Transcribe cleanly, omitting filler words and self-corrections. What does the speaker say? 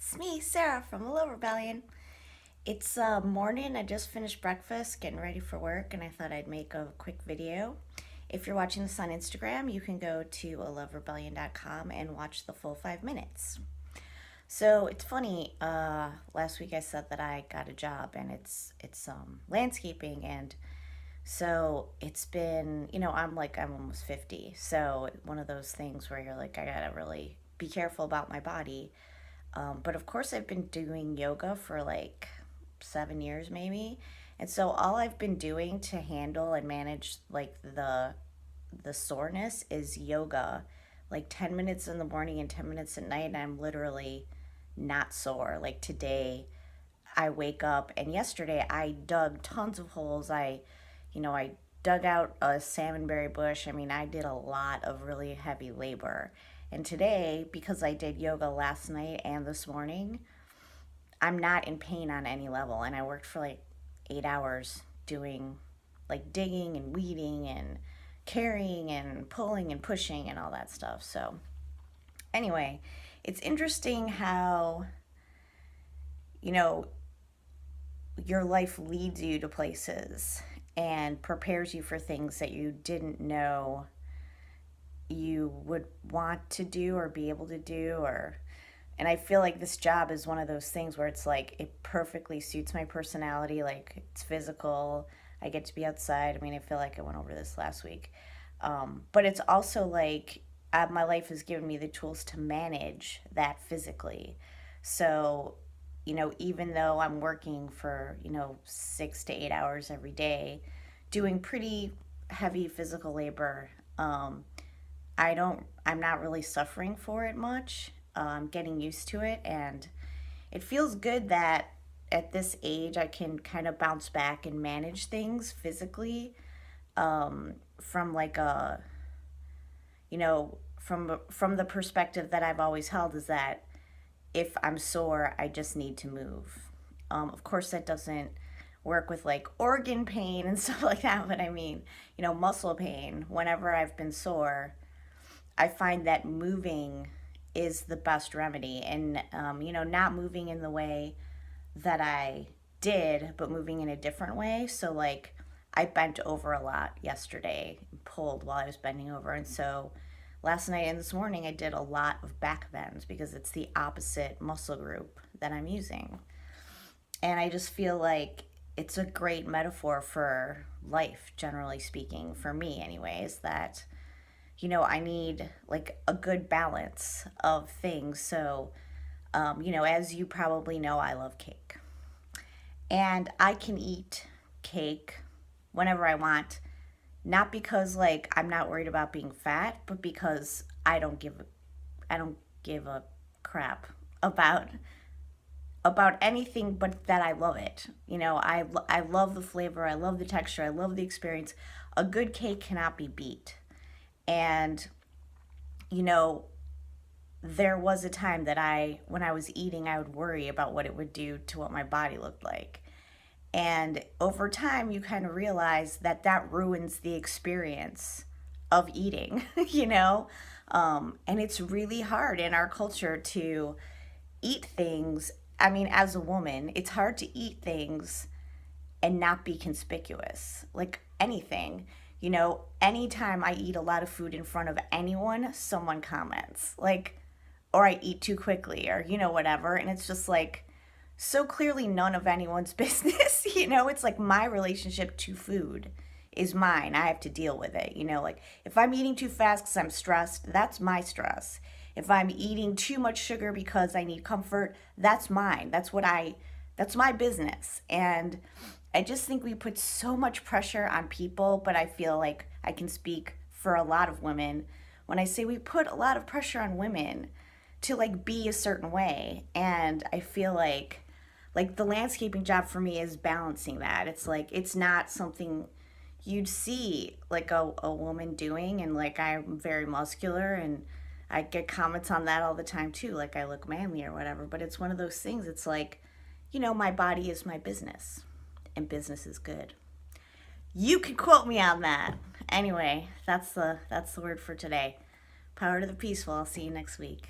It's me, Sarah from the Low Rebellion. It's morning. I just finished breakfast, getting ready for work, and I thought I'd make a quick video. If you're watching this on Instagram, you can go to aloverebellion.com and watch the full 5 minutes. So it's funny. Last week I said that I got a job, and it's landscaping, and so it's been I'm almost 50, so one of those things where you're like I gotta really be careful about my body. But of course, I've been doing yoga for like 7 years maybe. And so all I've been doing to handle and manage like the soreness is yoga, like 10 minutes in the morning and 10 minutes at night, and I'm literally not sore. Like today, I wake up and yesterday I dug tons of holes. I dug out a salmonberry bush. I mean, I did a lot of really heavy labor. And today, because I did yoga last night and this morning, I'm not in pain on any level. And I worked for like 8 hours doing like digging and weeding and carrying and pulling and pushing and all that stuff. So, anyway, it's interesting how, you know, your life leads you to places and prepares you for things that you didn't know you would want to do or be able to do. Or and I feel like this job is one of those things where it's like it perfectly suits my personality. Like it's physical, I get to be outside. I mean, I feel like I went over this last week. But it's also like my life has given me the tools to manage that physically. So, even though I'm working for, 6 to 8 hours every day, doing pretty heavy physical labor, I'm not really suffering for it much. I'm getting used to it, and it feels good that at this age I can kind of bounce back and manage things physically, from like a, from the perspective that I've always held is that if I'm sore, I just need to move. Of course, that doesn't work with like organ pain and stuff like that, but I mean, muscle pain. Whenever I've been sore, I find that moving is the best remedy. And, not moving in the way that I did, but moving in a different way. So, like, I bent over a lot yesterday, pulled while I was bending over. And so last night and this morning, I did a lot of back bends because it's the opposite muscle group that I'm using. And I just feel like it's a great metaphor for life, generally speaking, for me, anyways, that I need like a good balance of things. So, as you probably know, I love cake. And I can eat cake whenever I want, not because like I'm not worried about being fat, but because I don't give a crap about anything but that I love it. I love the flavor, I love the texture, I love the experience. A good cake cannot be beat. And, you know, there was a time that when I was eating, I would worry about what it would do to what my body looked like. And over time, you kind of realize that that ruins the experience of eating, you know? And it's really hard in our culture to eat things. I mean, as a woman, it's hard to eat things and not be conspicuous. Like anything, anytime I eat a lot of food in front of anyone, someone comments, like, or I eat too quickly, or, whatever. And it's just like, so clearly none of anyone's business. It's like my relationship to food is mine. I have to deal with it. Like if I'm eating too fast because I'm stressed, that's my stress. If I'm eating too much sugar because I need comfort, that's mine. That's my business. And I just think we put so much pressure on people, but I feel like I can speak for a lot of women when I say we put a lot of pressure on women to like be a certain way. And I feel like the landscaping job for me is balancing that. It's like it's not something you'd see like a woman doing, and like I'm very muscular and I get comments on that all the time too, like I look manly or whatever. But it's one of those things, it's like, my body is my business and business is good. You can quote me on that. Anyway, that's the word for today. Power to the peaceful. I'll see you next week.